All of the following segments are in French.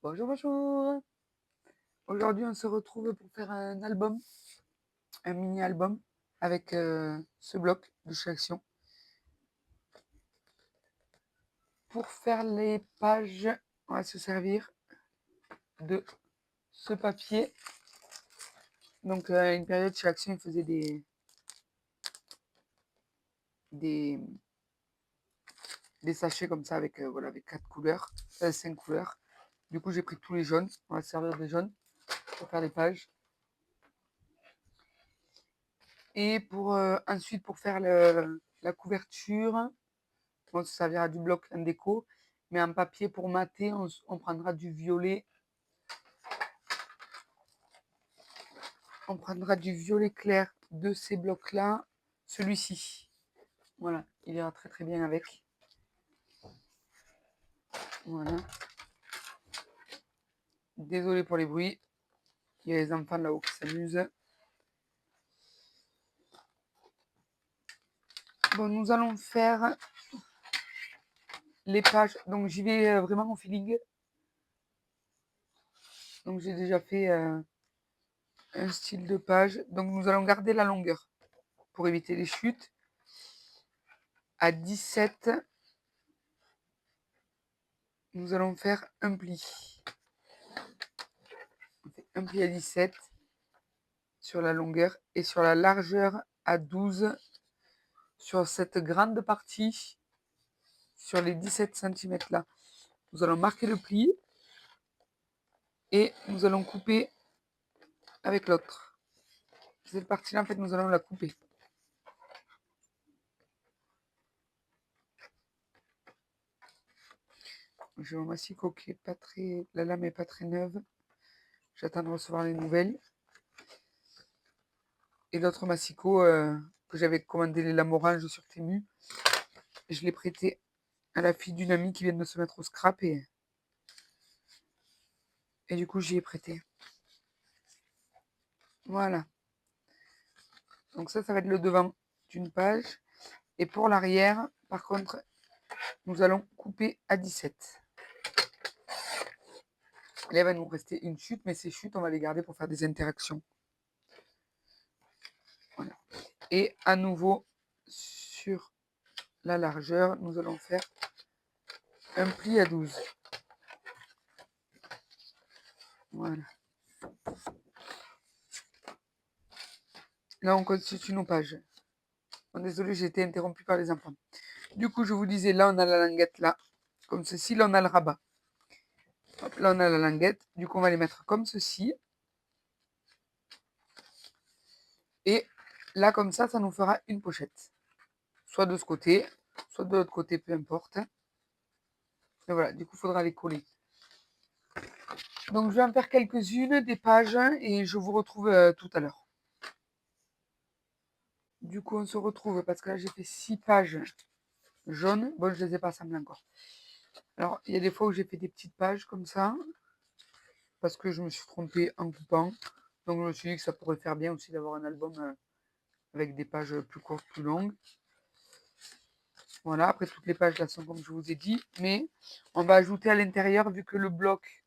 Bonjour, bonjour. Aujourd'hui, on se retrouve pour faire un album, un mini-album avec ce bloc de chez Action. Pour faire les pages, on va se servir de ce papier. Donc, à une période chez Action, ils faisaient des, des sachets comme ça avec, voilà, avec 4 couleurs, 5 couleurs. Du coup, j'ai pris tous les jaunes. On va se servir des jaunes pour faire les pages. Et pour ensuite, pour faire la couverture, on se servira du bloc en déco, mais en papier pour mater, on prendra du violet. On prendra du violet clair de ces blocs-là, celui-ci. Voilà, il ira très très bien avec. Voilà. Désolé pour les bruits. Il y a les enfants là-haut qui s'amusent. Bon, nous allons faire les pages. Donc j'y vais vraiment au feeling. Donc j'ai déjà fait un style de page. Donc nous allons garder la longueur pour éviter les chutes. À 17, nous allons faire un pli. On fait un pli à 17 sur la longueur et sur la largeur à 12 sur cette grande partie, sur les 17 cm là. Nous allons marquer le pli et nous allons couper avec l'autre. Cette partie-là, en fait, nous allons la couper. J'ai mon massicot qui est pas très... La lame est pas très neuve. J'attends de recevoir les nouvelles. Et l'autre massicot que j'avais commandé les lames oranges sur Temu, je l'ai prêté à la fille d'une amie qui vient de se mettre au scrap et du coup j'y ai prêté. Voilà. Donc ça va être le devant d'une page. Et pour l'arrière, par contre, nous allons couper à 17. Là, il va nous rester une chute, mais ces chutes, on va les garder pour faire des interactions. Voilà. Et à nouveau, sur la largeur, nous allons faire un pli à 12. Voilà. Là, on constitue nos pages. Bon, désolé, j'ai été interrompue par les enfants. Du coup, je vous disais, là, on a la languette là, comme ceci. Là, on a le rabat. Hop, là, on a la languette. Du coup, on va les mettre comme ceci. Et là, comme ça nous fera une pochette. Soit de ce côté, soit de l'autre côté, peu importe. Et voilà, du coup, il faudra les coller. Donc, je vais en faire quelques-unes, des pages, et je vous retrouve tout à l'heure. Du coup, on se retrouve, parce que là, j'ai fait 6 pages jaunes. Bon, je ne les ai pas assemblées encore. Alors, il y a des fois où j'ai fait des petites pages comme ça, parce que je me suis trompée en coupant. Donc, je me suis dit que ça pourrait faire bien aussi d'avoir un album avec des pages plus courtes, plus longues. Voilà, après, toutes les pages là sont comme je vous ai dit. Mais on va ajouter à l'intérieur, vu que le bloc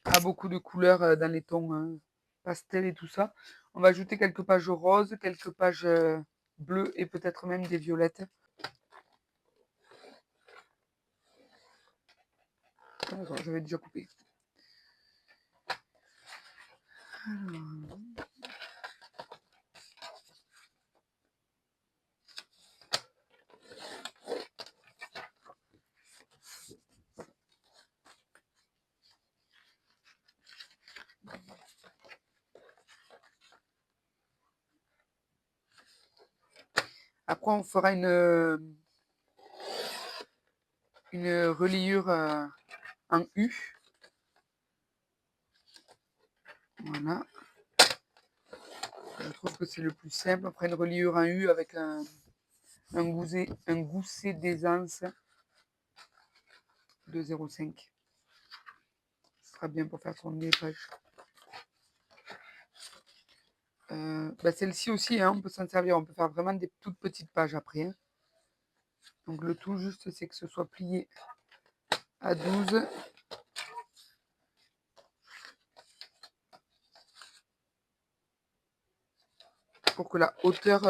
a beaucoup de couleurs dans les tons pastel et tout ça, on va ajouter quelques pages roses, quelques pages bleues et peut-être même des violettes. D'accord, je vais déjà couper. Alors... Après, on fera une reliure en U. Voilà. Je trouve que c'est le plus simple. Après, une reliure en U avec un gousset d'aisance de 0,5. Ce sera bien pour faire tourner les pages. Celle-ci aussi, hein, on peut s'en servir. On peut faire vraiment des toutes petites pages après. Hein. Donc le tout juste, c'est que ce soit plié à 12. pour que la hauteur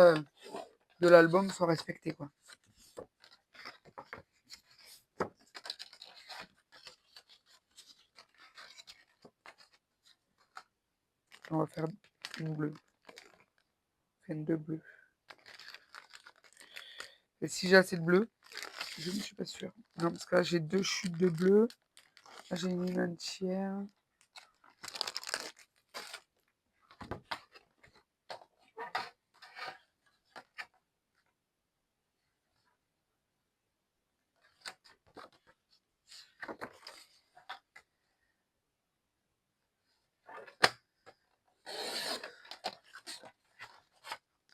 de l'album soit respectée, quoi. On va faire une bleue. Enfin, deux bleus. Et si j'ai assez de bleu, je ne suis pas sûre. Non, parce que là, j'ai 2 chutes de bleu. Là, j'ai une entière.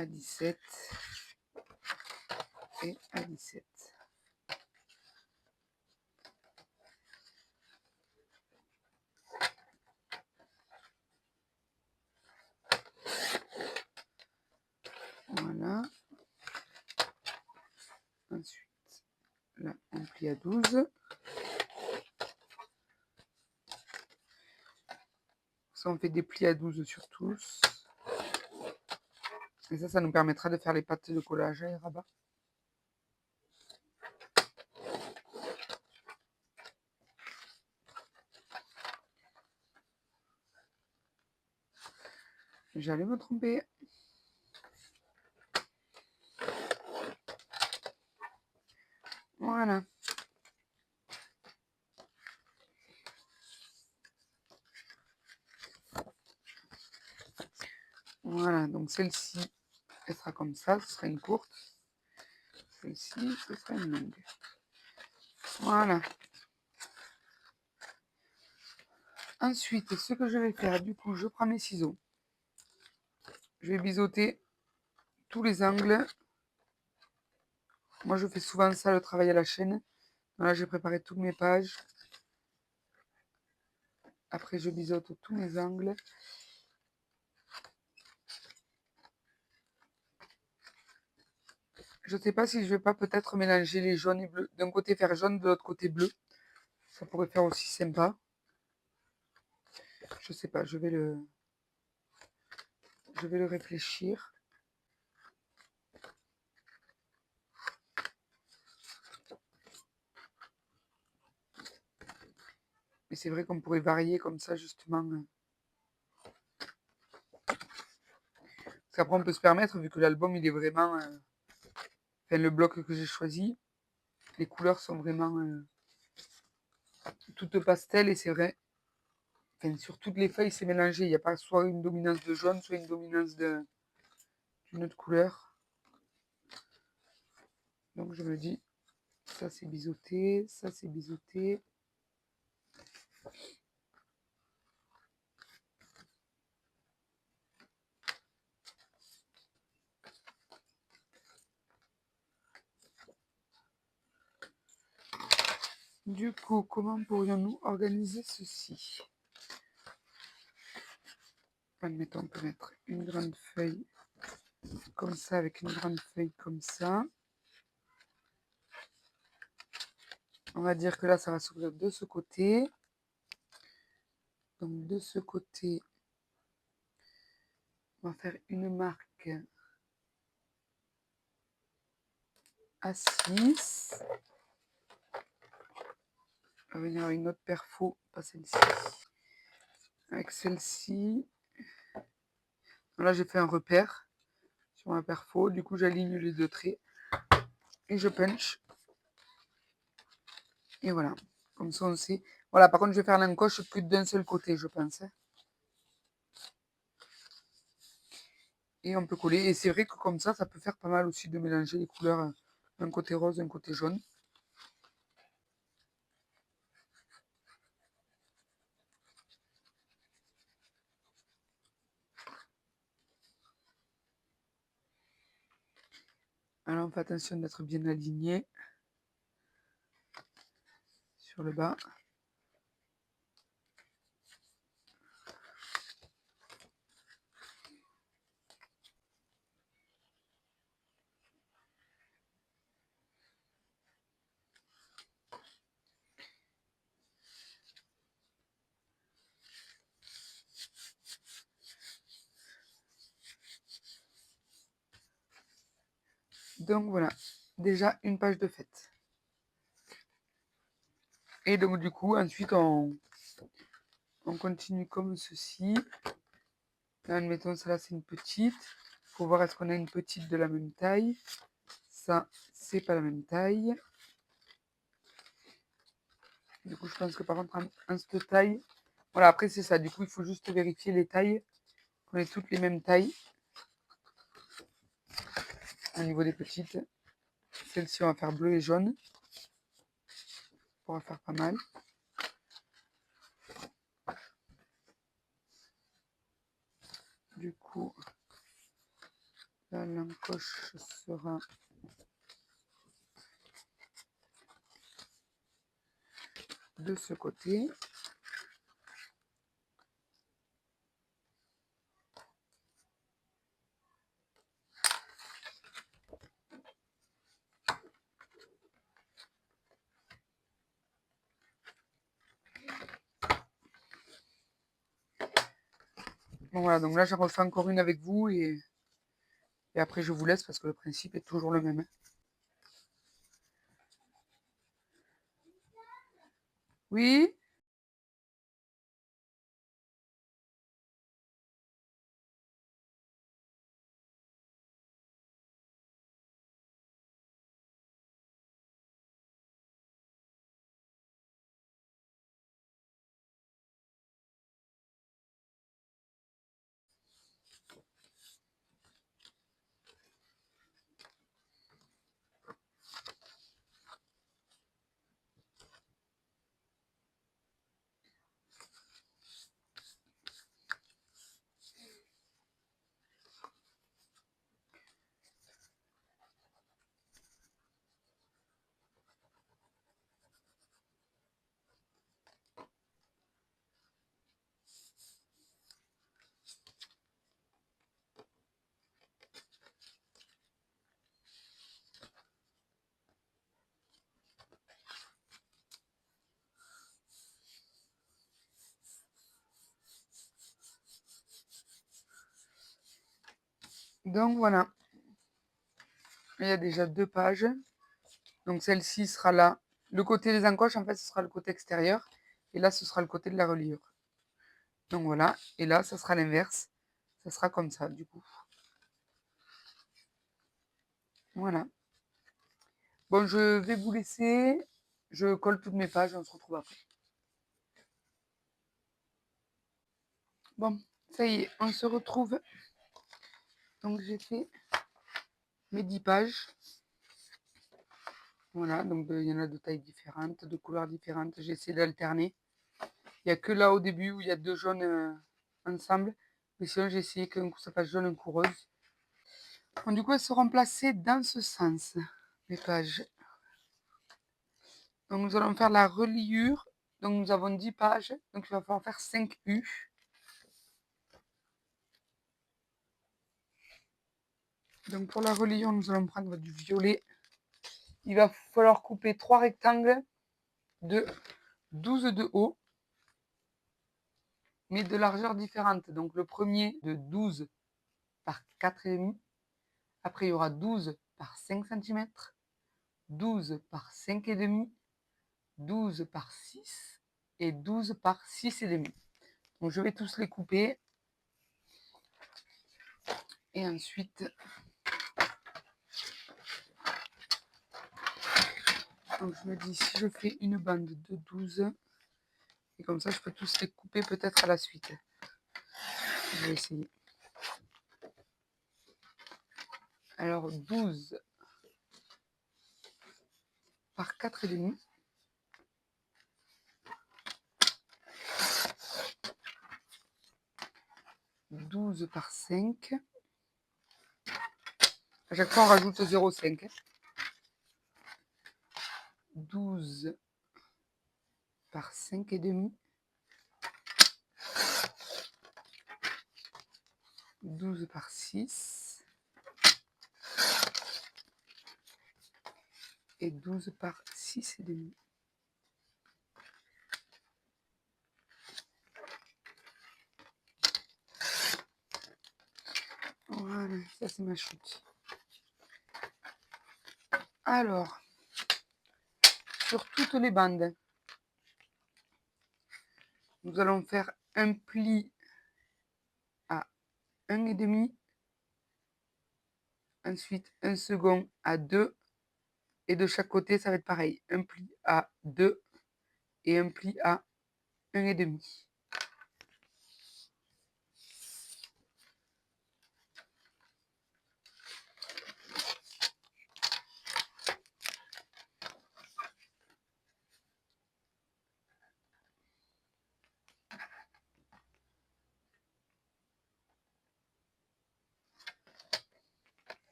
À 17 et à 17. Voilà. Ensuite, là, on plie à 12. Ça, on fait des plis à 12 sur tous. Et ça nous permettra de faire les pattes de collage et rabat. J'allais me tromper. Voilà. Voilà, donc celle-ci, elle sera comme ça, ce sera une courte. Celle-ci, ce sera une longue. Voilà. Ensuite, ce que je vais faire, du coup, je prends mes ciseaux. Je vais biseauter tous les angles. Moi, je fais souvent ça, le travail à la chaîne. Voilà, j'ai préparé toutes mes pages. Après, je biseaute tous mes angles. Je ne sais pas si je vais pas peut-être mélanger les jaunes et bleus. D'un côté faire jaune, de l'autre côté bleu. Ça pourrait faire aussi sympa. Je sais pas, je vais le réfléchir. Mais c'est vrai qu'on pourrait varier comme ça justement. Parce qu'après on peut se permettre, vu que l'album il est vraiment... Enfin le bloc que j'ai choisi, les couleurs sont vraiment toutes pastel et c'est vrai. Enfin, sur toutes les feuilles c'est mélangé. Il n'y a pas soit une dominance de jaune, soit une dominance d'une autre couleur. Donc je me dis, ça c'est biseauté, ça c'est biseauté. Du coup, comment pourrions-nous organiser ceci? Admettons, on peut mettre une grande feuille comme ça, avec une grande feuille comme ça. On va dire que là, ça va s'ouvrir de ce côté. Donc, de ce côté, on va faire une marque à 6. On va venir avec une autre perfo, pas celle-ci. Avec celle-ci. Là, j'ai fait un repère sur ma perfo. Du coup, j'aligne les deux traits. Et je punch. Et voilà. Comme ça, on sait. Voilà, par contre, je vais faire l'encoche plus d'un seul côté, je pense. Et on peut coller. Et c'est vrai que comme ça peut faire pas mal aussi de mélanger les couleurs. Un côté rose, un côté jaune. Alors, on fait attention d'être bien aligné sur le bas. Donc voilà, déjà une page de faite. Et donc du coup, ensuite on continue comme ceci. Là, admettons, celle-là c'est une petite. Il faut voir est-ce qu'on a une petite de la même taille. Ça, c'est pas la même taille. Du coup, je pense que par contre, en cette taille... Voilà, après c'est ça. Du coup, il faut juste vérifier les tailles. Qu'on ait toutes les mêmes tailles. Au niveau des petites. Celle-ci, on va faire bleu et jaune. On va faire pas mal. Du coup, la l'encoche sera de ce côté. Bon voilà, donc là j'en refais encore une avec vous et après je vous laisse parce que le principe est toujours le même. Oui? Donc voilà. Il y a déjà 2 pages. Donc celle-ci sera là. Le côté des encoches, en fait, ce sera le côté extérieur. Et là, ce sera le côté de la reliure. Donc voilà. Et là, ça sera l'inverse. Ça sera comme ça, du coup. Voilà. Bon, je vais vous laisser. Je colle toutes mes pages. On se retrouve après. Bon, ça y est, on se retrouve. Donc j'ai fait mes 10 pages. Voilà, donc il y en a de tailles différentes, de couleurs différentes. J'ai essayé d'alterner. Il n'y a que là au début où il y a 2 jaunes ensemble. Mais sinon, j'ai essayé qu'un coup ça fasse jaune, un coup rose. Bon, du coup, elles seront placées dans ce sens, les pages. Donc nous allons faire la reliure. Donc nous avons 10 pages. Donc il va falloir faire 5 U. Donc pour la reliure, nous allons prendre du violet. Il va falloir couper 3 rectangles de 12 de haut, mais de largeur différente. Donc le premier de 12 par 4,5. Après, il y aura 12 par 5 cm, 12 par 5,5, 12 par 6 et 12 par 6,5. Donc je vais tous les couper. Et ensuite, donc je me dis, si je fais une bande de 12, et comme ça je peux tous les couper peut-être à la suite. Je vais essayer. Alors 12 par 4,5. 12 par 5. À chaque fois on rajoute 0,5. 12 par 5,5. 12 par 6. Et 12 par 6,5. Voilà, ça c'est ma chute. Alors, sur toutes les bandes, nous allons faire un pli à 1,5, ensuite un second à 2, et de chaque côté, ça va être pareil. Un pli à 2 et un pli à 1,5.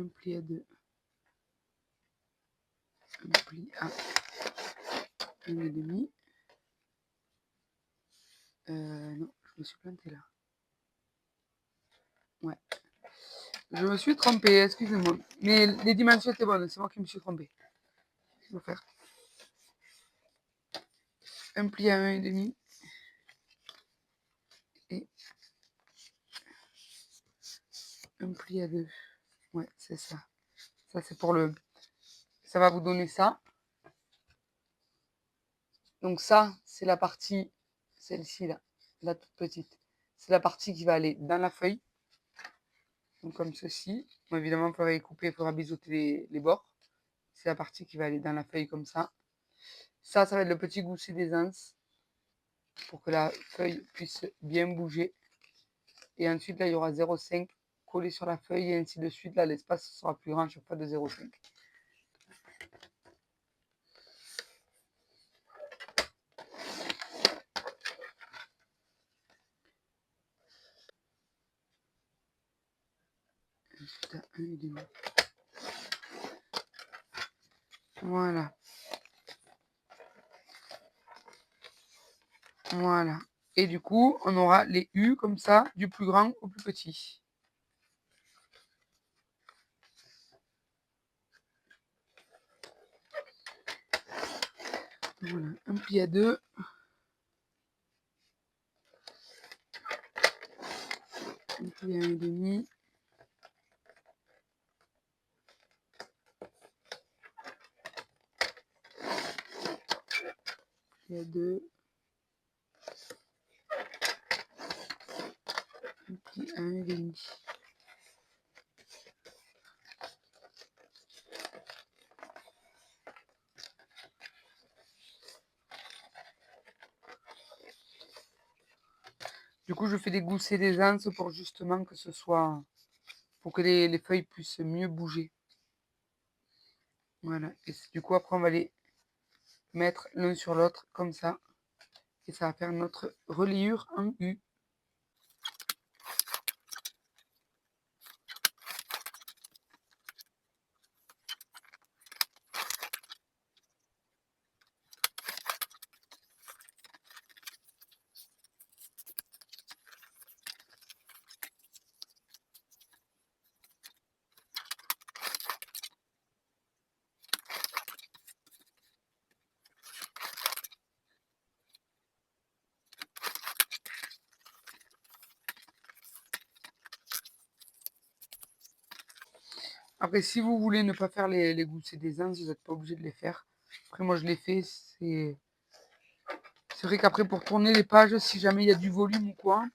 Un pli à 2, un pli à 1,5. Non, je me suis plantée là. Ouais. Je me suis trompée, excusez-moi. Mais les dimensions étaient bonnes, c'est moi qui me suis trompée. Je vais faire un pli à 1,5 et un pli à 2. Ouais, c'est ça. Ça, c'est pour le... Ça va vous donner ça. Donc ça, c'est la partie, celle-ci là, la toute petite. C'est la partie qui va aller dans la feuille. Donc comme ceci. Bon, évidemment, il faudra les couper, il faudra biseauter les bords. C'est la partie qui va aller dans la feuille comme ça. Ça va être le petit gousset des anses pour que la feuille puisse bien bouger. Et ensuite, là, il y aura 0,5 collé sur la feuille et ainsi de suite. Là, l'espace sera plus grand à chaque fois de 0,5. Ensuite, à 1,5. Voilà. Voilà. Et du coup, on aura les U comme ça, du plus grand au plus petit. Voilà, un pli à 2. Un pli à 1,5. Pli à 2. Un pli à 1,5. Du coup, je fais des goussets des anses pour justement que ce soit... pour que les feuilles puissent mieux bouger. Voilà. Et du coup, après, on va les mettre l'un sur l'autre comme ça. Et ça va faire notre reliure en U. Après, si vous voulez ne pas faire les goussets des anses, vous n'êtes pas obligé de les faire. Après, moi, je les fais. C'est vrai qu'après, pour tourner les pages, si jamais il y a du volume ou quoi,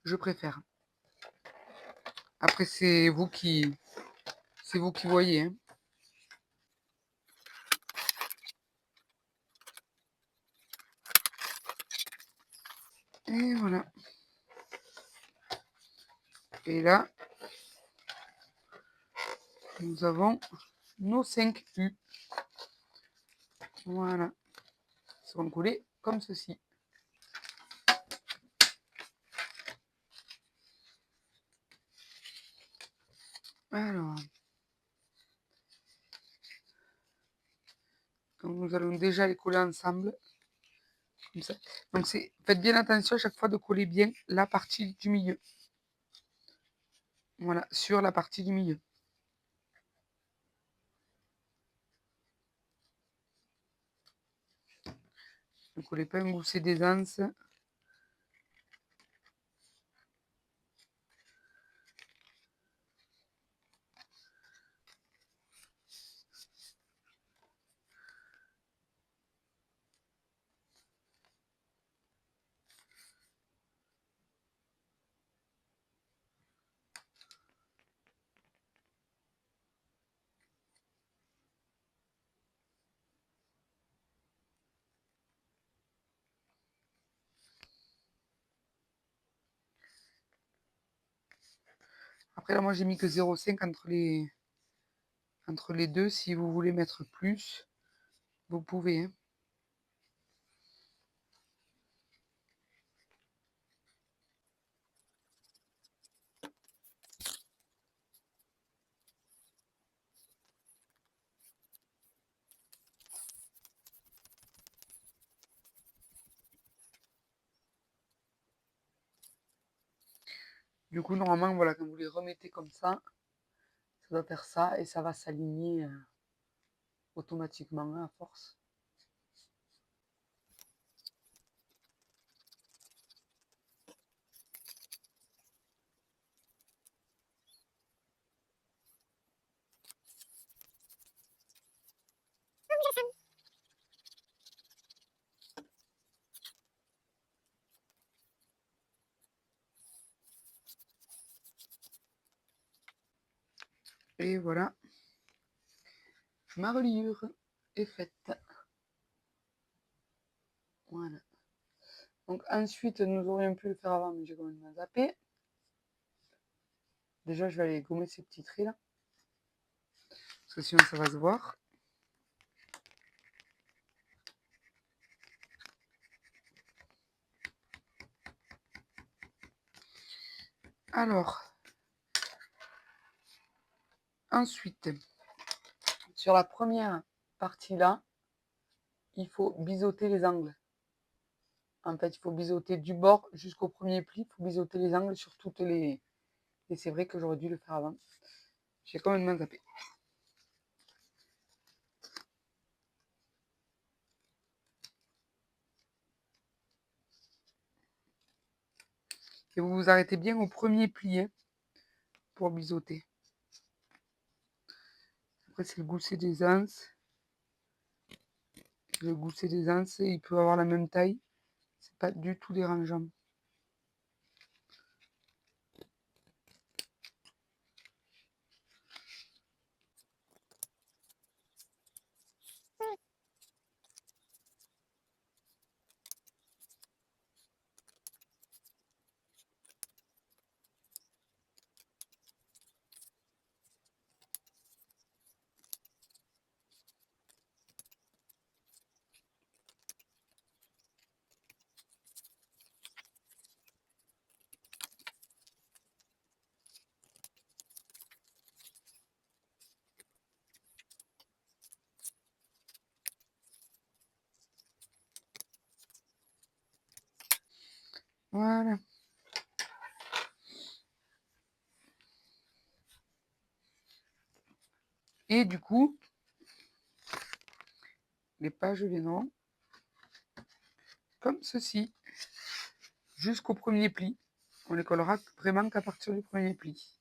je préfère. Après, c'est vous qui voyez. Hein. Et voilà. Et là, nous avons nos 5 U. Voilà. Ils seront collés comme ceci. Alors, donc nous allons déjà les coller ensemble. Comme ça. Donc faites bien attention à chaque fois de coller bien la partie du milieu. Voilà, sur la partie du milieu. Ne collez pas un gousset des anses. Après là, moi j'ai mis que 0,5 entre les deux. Si vous voulez mettre plus, vous pouvez, hein. Du coup, normalement, voilà, quand vous les remettez comme ça doit faire ça et ça va s'aligner automatiquement, hein, à force. Et voilà, ma reliure est faite. Voilà. Donc ensuite, nous aurions pu le faire avant, mais j'ai quand même zappé. Déjà, je vais aller gommer ces petits traits là, parce que sinon ça va se voir. Alors, ensuite, sur la première partie là, il faut biseauter les angles. En fait, il faut biseauter du bord jusqu'au premier pli, il faut biseauter les angles sur toutes les... Et c'est vrai que j'aurais dû le faire avant. J'ai quand même zappé. Et vous vous arrêtez bien au premier pli, hein, pour biseauter. Après, c'est le gousset des anses. Le gousset des anses, il peut avoir la même taille. C'est pas du tout dérangeant. Voilà. Et du coup, les pages viendront comme ceci, jusqu'au premier pli. On les collera vraiment qu'à partir du premier pli.